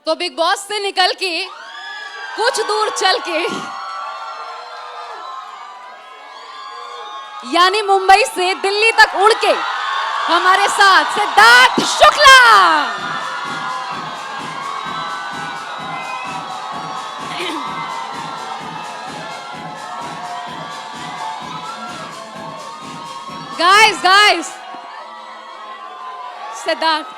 तो big boss से निकल के कुछ दूर चल के यानी मुंबई से दिल्ली तक उड़ के हमारे साथ सिद्धार्थ शुक्ला। गाइस सिद्धार्थ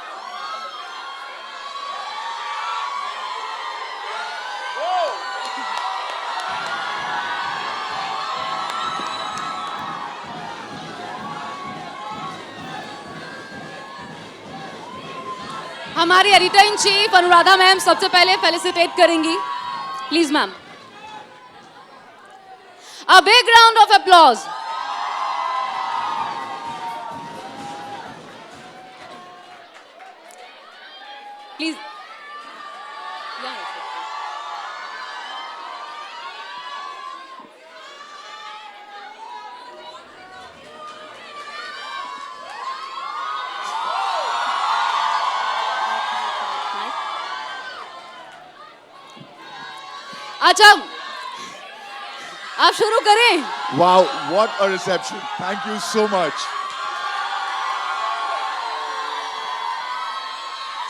हमारी editor in chief Anuradha ma'am सबसे पहले फेलिसिटेट करेंगी, please ma'am. A big round of applause. Please अच्छा आप शुरू करें। Wow, what a reception. Thank you so much.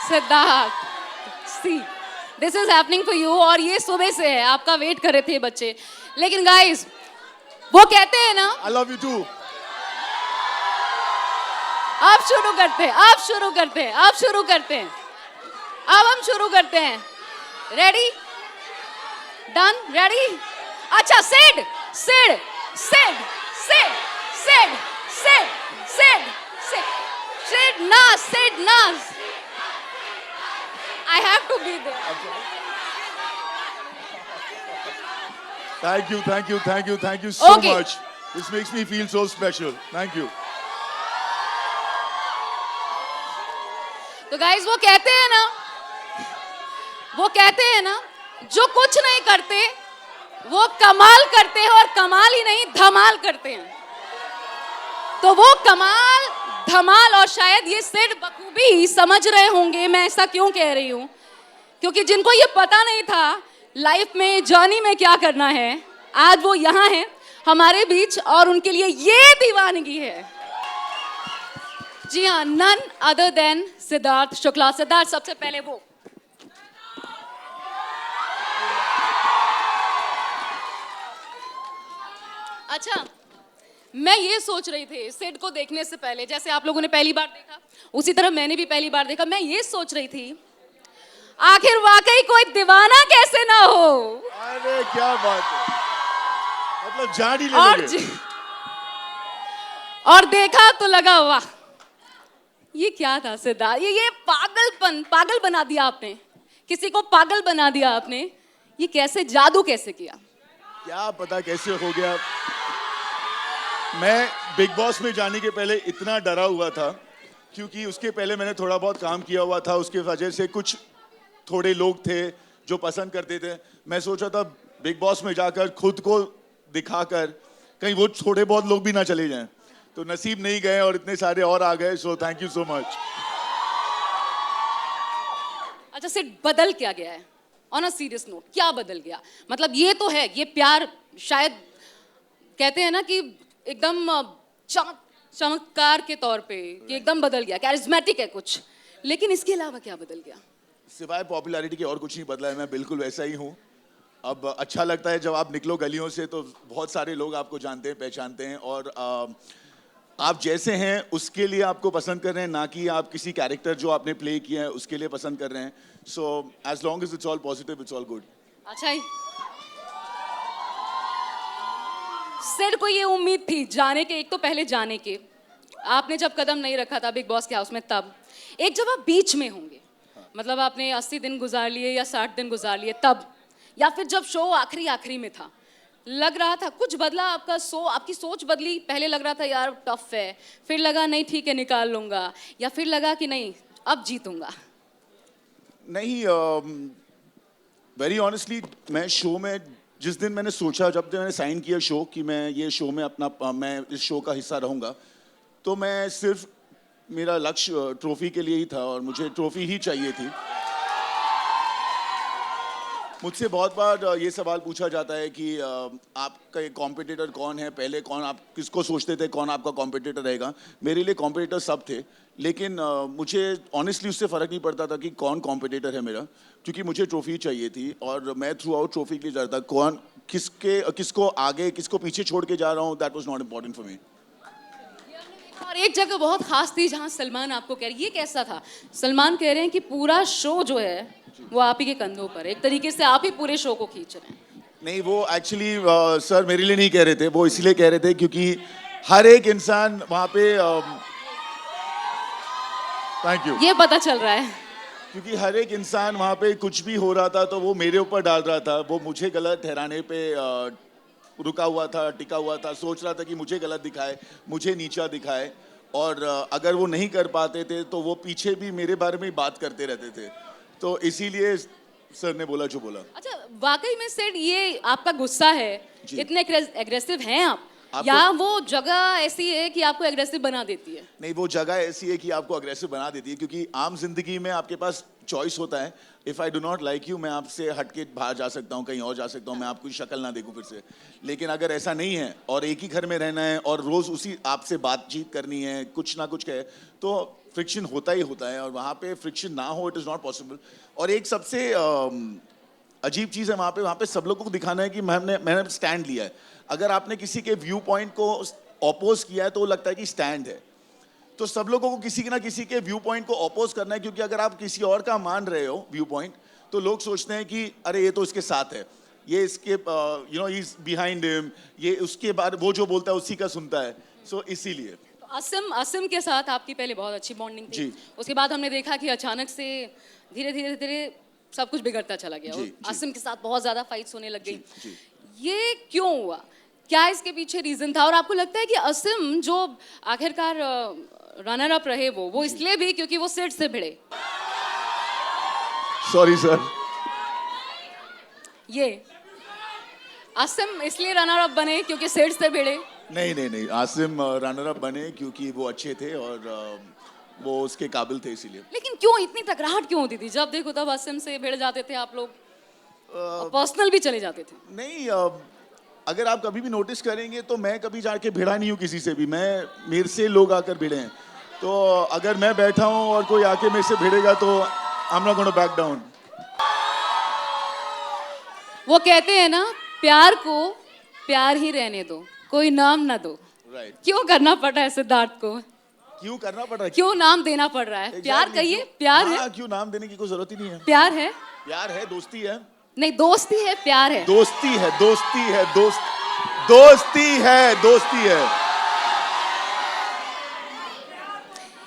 Siddharth, see this is happening for you. और ये सुबह से है, आपका वेट कर रहे थे बच्चे। लेकिन गाइस वो कहते हैं ना, I love you too. आप शुरू करते हैं, आप शुरू करते हैं, आप शुरू करते हैं। अब हम शुरू करते हैं। Ready, done, ready. अच्छा, सिड सिड सिड सिड सिड सिड सिड सिड सिड ना, सिड ना। I have to be there. Thank you, thank you, thank you, thank you so Okay. much. This makes me feel so special. Thank you. तो गाइस वो कहते हैं ना जो कुछ नहीं करते वो कमाल करते हैं, और कमाल ही नहीं धमाल करते हैं। तो वो कमाल धमाल, और शायद ये सिड बखूबी समझ रहे होंगे मैं ऐसा क्यों कह रही हूं, क्योंकि जिनको ये पता नहीं था लाइफ में जर्नी में क्या करना है, आज वो यहाँ हैं हमारे बीच, और उनके लिए ये दीवानगी है। जी हाँ, none other than Siddharth Shukla. Siddharth, सबसे पहले वो अच्छा, मैं ये सोच रही थी सिड को देखने से पहले, जैसे आप लोगों ने पहली बार देखा उसी तरह मैंने भी पहली बार देखा। मैं ये सोच रही थी आखिर वाकई कोई दीवाना कैसे ना हो। अरे क्या बात है, मतलब जान ही ले लोगे। और देखा तो लगा वाह, ये क्या था सिद्धार्थ, ये पागल बना दिया आपने, किसी को पागल बना दिया आपने। ये कैसे, जादू कैसे किया? क्या पता कैसे हो गया। मैं बिग बॉस में जाने के पहले इतना डरा हुआ था, क्योंकि उसके पहले मैंने थोड़ा बहुत काम किया हुआ था, उसके वजह से कुछ थोड़े लोग थे जो पसंद करते थे। मैं सोचा था बिग बॉस में जाकर खुद को दिखाकर कहीं वो थोड़े बहुत लोग भी ना चले जाएं, तो नसीब नहीं गए और इतने सारे और आ गए। So thank you so much. अच्छा, सिर्फ बदल क्या गया है? ऑन अ सीरियस नोट, क्या बदल गया? मतलब ये तो है, ये प्यार शायद कहते हैं ना कि एकदम चमत्कार के तौर पे कि एकदम बदल गया, कैरिज्मेटिक है कुछ, लेकिन इसके अलावा क्या बदल गया? सिवाय पॉपुलैरिटी के और कुछ नहीं बदला है। मैं बिल्कुल वैसा ही हूँ। अब अच्छा लगता है जब आप निकलो गलियों से तो बहुत सारे लोग आपको जानते हैं, पहचानते हैं, और आप जैसे हैं उसके लिए आपको पसंद कर रहे हैं, ना कि आप किसी कैरेक्टर जो आपने प्ले किया है उसके लिए पसंद कर रहे हैं। So as long as it's all positive, it's all good. अच्छा ही सिड को ये उम्मीद थी जाने के, एक तो पहले जाने के, आपने जब कदम नहीं रखा था बिग बॉस के हाउस में, तब एक जब आप बीच में होंगे, मतलब आपने 80 दिन गुजार लिए या 60 दिन गुजार लिए तब, या फिर जब शो आखिरी में था, लग रहा था कुछ बदला आपका आपकी सोच बदली? पहले लग रहा था यार टफ है, फिर लगा नहीं ठीक है निकाल लूंगा, या फिर लगा कि नहीं अब जीतूंगा? नहीं, वेरी ऑनेस्टली मैं शो में जिस दिन मैंने सोचा, जब मैंने साइन किया शो कि मैं ये शो में मैं इस शो का हिस्सा रहूंगा, तो मैं सिर्फ मेरा लक्ष्य ट्रॉफी के लिए ही था और मुझे ट्रॉफी ही चाहिए थी। मुझसे बहुत बार ये सवाल पूछा जाता है कि आपका कॉम्पिटिटर कौन है, पहले कौन, आप किसको सोचते थे कौन आपका कॉम्पिटिटर रहेगा। मेरे लिए कॉम्पिटिटर सब थे, लेकिन मुझे ऑनेस्टली उससे फ़र्क नहीं पड़ता था कि कौन कॉम्पिटिटर है मेरा, क्योंकि मुझे ट्रॉफी चाहिए थी और मैं थ्रू आउट ट्रॉफी के लिए जा रहा था। कौन किसको आगे किसको पीछे छोड़ के जा रहा हूँ, that was not important for me. और एक जगह बहुत खास थी जहाँ सलमान आपको कह रहे, ये कैसा था? सलमान कह रहे हैं कि पूरा शो जो है वो आप ही के कंधों पर, एक तरीके से आप ही पूरे शो को खींच रहे हैं। नहीं, वो एक्चुअली सर मेरे लिए नहीं कह रहे थे, वो इसलिए कह रहे थे क्योंकि हर एक इंसान वहाँ पे थैंक यू, ये पता चल रहा है। क्योंकि हर एक इंसान वहाँ पे कुछ भी हो रहा था तो वो मेरे ऊपर डाल रहा था, वो मुझे गलत ठहराने पे रुका हुआ था, टिका हुआ था, सोच रहा था कि मुझे गलत दिखाए, मुझे नीचा दिखाए, और अगर वो नहीं कर पाते थे तो वो पीछे भी मेरे बारे में बात करते रहते थे, तो इसीलिए सर ने बोला जो बोला। अच्छा, वाकई में सेड ये आपका गुस्सा है, जी। इतने एग्रेसिव हैं आप, या वो जगह ऐसी है कि आपको एग्रेसिव बना देती है? नहीं, वो जगह ऐसी है कि आपको अग्रेसिव बना देती है, क्योंकि आम जिंदगी में आपके पास चॉइस होता है। If I do not like you, मैं आपसे हट के बाहर जा सकता हूँ, कहीं और जा सकता हूँ, मैं आपकी शक्ल ना देखूँ फिर से। लेकिन अगर ऐसा नहीं है और एक ही घर में रहना है और रोज़ उसी आपसे बातचीत करनी है, कुछ ना कुछ कहे, तो फ्रिक्शन होता ही होता है, और वहाँ पे फ्रिक्शन ना हो, इट इज़ नॉट पॉसिबल। और एक सबसे अजीब चीज़ है वहाँ पे सब लोगों को दिखाना है कि मैंने स्टैंड लिया है। अगर आपने किसी के व्यू पॉइंट को ऑपोज किया है तो वो लगता है कि स्टैंड है, तो सब लोगों को किसी ना किसी के व्यू पॉइंट को ऑपोज करना है, क्योंकि अगर आप किसी और का मान रहे हो व्यू पॉइंट, तो लोग सोचते हैं कि अरे ये तो इसके साथ है, ये इसके you know is behind him, ये उसके बाद वो जो बोलता है उसी का सुनता है, सो इसीलिए। असम के साथ आपकी पहले बहुत अच्छी बॉन्डिंग थी, जी। उसके बाद हमने देखा कि अचानक से धीरे धीरे धीरे सब कुछ बिगड़ता चला गया, जी, जी। असम के साथ बहुत ज्यादा फाइट्स होने लग गई। जी, जी। ये क्यों हुआ? क्या इसके पीछे रीजन था? और आपको लगता है कि असम जो आखिरकार रनर अप रहे, वो इसलिए भी क्योंकि वो सिड से भिड़े? Sorry sir. ये असम इसलिए रनर अप बने क्योंकि सिड से भिड़े? नहीं, आसिम रनर अप बने क्योंकि वो अच्छे थे और वो उसके काबिल थे, इसीलिए। लेकिन क्यों इतनी टकराहट क्यों होती थी? जब देखो तब असम से भिड़ जाते थे आप लोग, पर्सनल भी चले जाते थे। नहीं, अगर आप कभी भी नोटिस करेंगे तो मैं कभी जाके भिड़ा नहीं हूँ किसी से भी, मेरे से लोग आकर भिड़े हैं, तो अगर मैं बैठा हूँ और कोई आके मेरे से भिड़ेगा तो I am not gonna back down. वो कहते हैं ना, प्यार को प्यार ही रहने दो, कोई नाम ना दो। राइट। क्यों करना पड़ रहा है सिद्धार्थ को? क्यों करना पड़ रहा है? क्यों नाम देना पड़ रहा है? प्यार कहिए, प्यार है। क्यों नाम देने की कोई जरूरत ही नहीं है। प्यार है, प्यार है, दोस्ती है। नहीं दोस्ती है, प्यार है। दोस्ती है, दोस्ती है, दोस्ती है।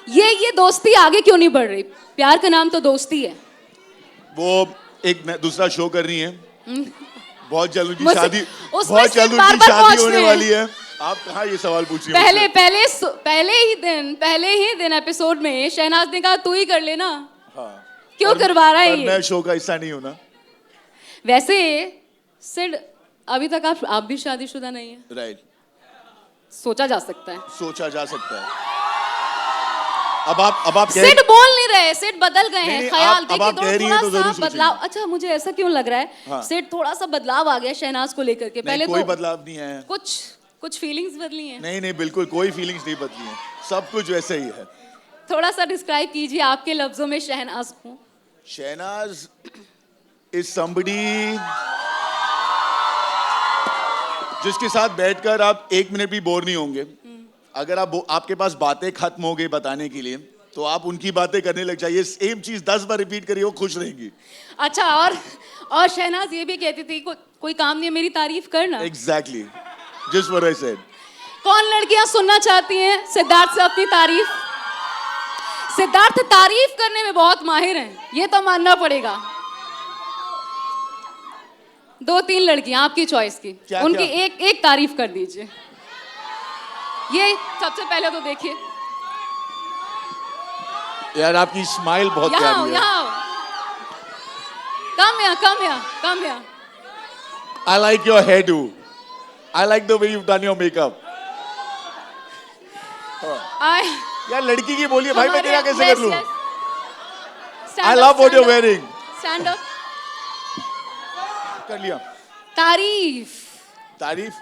ये दोस्ती आगे क्यों नहीं बढ़ रही? प्यार का नाम तो दोस्ती है। वो एक दूसरा शो कर रही है, बहुत जल्द उनकी मुझसे- शादी, उसमें बहुत से जल्द बार उनकी बार शादी पहुंचते होने हैं। वाली है। आप कहाँ ये सवाल पूछ रही हैं मुझसे? पहले ही दिन एपिसोड में शहनाज ने कहा तू ही कर लेना। हाँ। क्यों करवा रहा है पर ये? मैं शो का हिस्सा नहीं हूँ ना। वैसे सिड, अभी तक आप भी शादीशुदा नहीं है। राइट। सोचा जा सकता है। सोचा जा सकता है। अब आप सिड बोल नहीं रहे, सिड बदल गए हैं। नहीं, ख्याल अब आप कह रही हैं तो थोड़ा जरूर सा बदलाव। सोचेंगे। अच्छा, मुझे ऐसा क्यों लग रहा है, हाँ। सिड थोड़ा सा बदलाव आ गया शहनाज को लेकर के। पहले कोई तो बदलाव नहीं है। कुछ फीलिंग्स बदली हैं। नहीं, बिल्कुल कोई फीलिंग्स नहीं बदली है, सब कुछ वैसे ही है। थोड़ा सा डिस्क्राइब कीजिए आपके लफ्जों में शहनाज को। शहनाज इज somebody जिसके साथ बैठकर आप एक मिनट भी बोर नहीं होंगे। अगर आपके पास बातें खत्म हो गई बताने के लिए, तो आप उनकी बातें करने लग जाइए, सेम चीज 10 बार रिपीट करिए, वो खुश रहेंगी। अच्छा, और शहनाज ये भी कहती थी कोई काम नहीं है, मेरी तारीफ करना। Exactly, just what I said. कौन लड़कियां सुनना चाहती हैं सिद्धार्थ से अपनी तारीफ? सिद्धार्थ तारीफ करने में बहुत माहिर हैं, ये तो मानना पड़ेगा। 2-3 लड़कियां आपकी चॉइस की, उनकी एक तारीफ कर दीजिए। ये सबसे पहले तो देखिए, यार आपकी स्माइल बहुत प्यारी है। यहाँ come here. I like your hairdo. I like the way you've done your makeup. यार लड़की की बोलिए भाई, मैं तेरा कैसे कर लूं? I love what you're wearing. Stand up. कर लिया। तारीफ। तारीफ?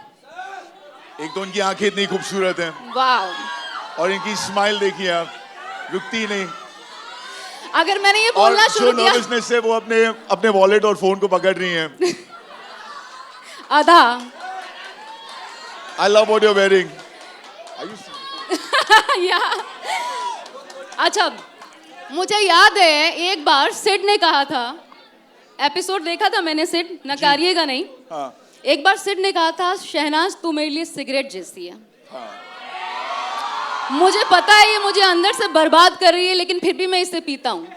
एक तो उनकी आंखें इतनी खूबसूरत हैं वाह। और इनकी स्माइल देखिए आप, रुकती नहीं। अगर मैंने ये और बोलना जो शुरू किया नर्वसनेस से वो अपने वॉलेट और फोन को पकड़ रही हैं। आधा। I love what you're wearing. Are you serious? या अच्छा, मुझे याद है एक बार सिड ने कहा था, एपिसोड देखा था मैंने सिड, नकारिएगा नहीं। हाँ। एक बार सिड ने कहा था, शहनाज तू मेरे लिए सिगरेट जैसी है। हाँ। मुझे पता है ये मुझे अंदर से बर्बाद कर रही है, लेकिन फिर भी मैं इसे पीता हूँ।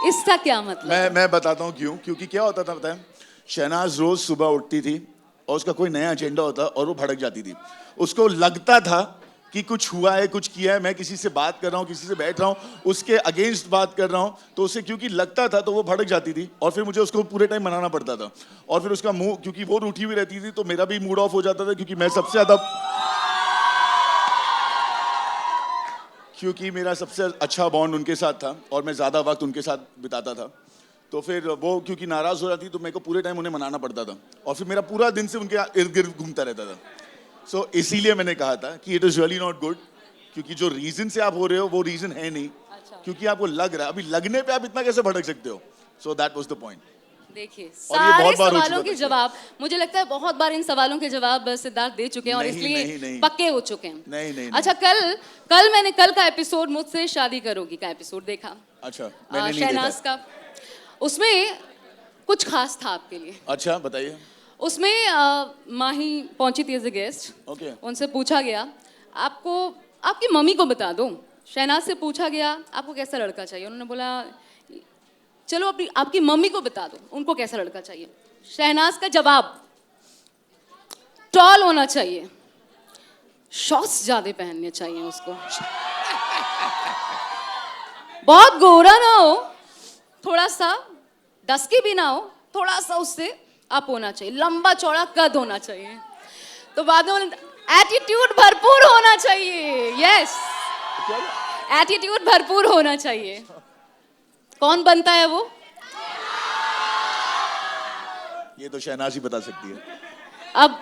इसका क्या मतलब? मैं बताता हूँ क्यों। क्योंकि क्या होता था पता है, शहनाज रोज सुबह उठती थी और उसका कोई नया एजेंडा होता और वो भड़क जाती थी। उसको लगता था कि कुछ हुआ है, कुछ किया है, मैं किसी से बात कर रहा हूँ, किसी से बैठ रहा हूँ, उसके अगेंस्ट बात कर रहा हूँ, तो उसे क्योंकि लगता था तो वो भड़क जाती थी और फिर मुझे उसको पूरे टाइम मनाना पड़ता था। और फिर उसका मुंह, क्योंकि वो रूठी हुई रहती थी तो मेरा भी मूड ऑफ हो जाता था, क्योंकि मेरा सबसे अच्छा बॉन्ड उनके साथ था और मैं ज़्यादा वक्त उनके साथ बिताता था। तो फिर वो क्योंकि नाराज़ हो जाती तो मेरे को पूरे टाइम उन्हें मनाना पड़ता था और फिर मेरा पूरा दिन से उनके इर्द गिर्द घूमता रहता था। सो इसीलिए मैंने कहा था कि it is really not good, क्योंकि जो रीज़न से आप हो रहे हो वो रीज़न है नहीं। अच्छा। क्योंकि आपको लग रहा है, अभी लगने पे आप इतना कैसे भड़क सकते हो? So that was the point. देखिए, सारे सवालों के जवाब, मुझे लगता है बहुत बार इन सवालों के जवाब सिद्धार्थ दे चुके हैं और इसलिए पक्के हो चुके हैं। नहीं। अच्छा, मैंने कल का एपिसोड मुझसे शादी करोगी का एपिसोड देखा। अच्छा, मैंने नहीं शहनाज का, उसमें कुछ खास था आपके लिए। अच्छा, बताइए। उसमें माही पहुंची थी एज ए गेस्ट। ओके। उनसे पूछा गया, आपको आपकी मम्मी को बता दो। शहनाज से पूछा गया, आपको कैसा लड़का चाहिए? उन्होंने बोला, चलो आपकी मम्मी को बता दो, उनको कैसा लड़का चाहिए। शहनाज का जवाब, टॉल होना चाहिए, शॉर्ट्स ज्यादा पहनने चाहिए उसको, बहुत गोरा ना हो, थोड़ा सा डस्की भी ना हो, थोड़ा सा उससे अप होना चाहिए, लंबा चौड़ा कद होना चाहिए। तो बाद में एटीट्यूड भरपूर होना चाहिए। यस, एटीट्यूड भरपूर होना चाहिए। कौन बनता है वो? ये तो शहनाज ही बता सकती है। अब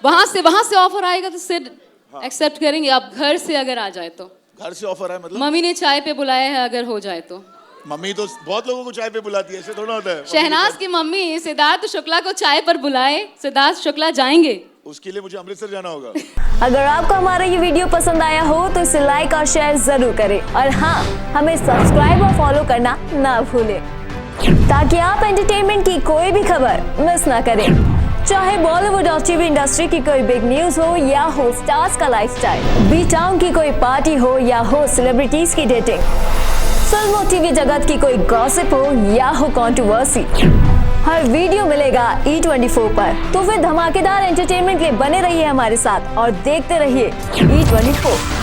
वहां से ऑफर आएगा तो सिर्फ एक्सेप्ट करेंगे। अब घर से अगर आ जाए तो? घर से ऑफर है मतलब? मम्मी ने चाय पे बुलाया है, अगर हो जाए तो? मम्मी तो बहुत लोगों को चाय पे बुलाती है, ऐसे थोड़ा होता है। शहनाज की मम्मी सिद्धार्थ शुक्ला को चाय पर बुलाए, सिद्धार्थ शुक्ला जाएंगे? उसके लिए मुझे अमृतसर जाना होगा। अगर आपको हमारा ये वीडियो पसंद आया हो तो इसे लाइक और शेयर जरूर करें और हाँ, हमें सब्सक्राइब और फॉलो करना ना भूलें ताकि आप एंटरटेनमेंट की कोई भी खबर मिस ना करें। चाहे बॉलीवुड और टीवी इंडस्ट्री की कोई बिग न्यूज हो या हो स्टार्स का लाइफस्टाइल, बी टाउन की कोई पार्टी हो या हो सेलिब्रिटीज की डेटिंग, फिल्म और टीवी जगत की कोई गॉसिप हो या हो कंट्रोवर्सी, हर वीडियो मिलेगा E24 पर। तो फिर धमाकेदार एंटरटेनमेंट के लिए बने रहिए हमारे साथ और देखते रहिए E24।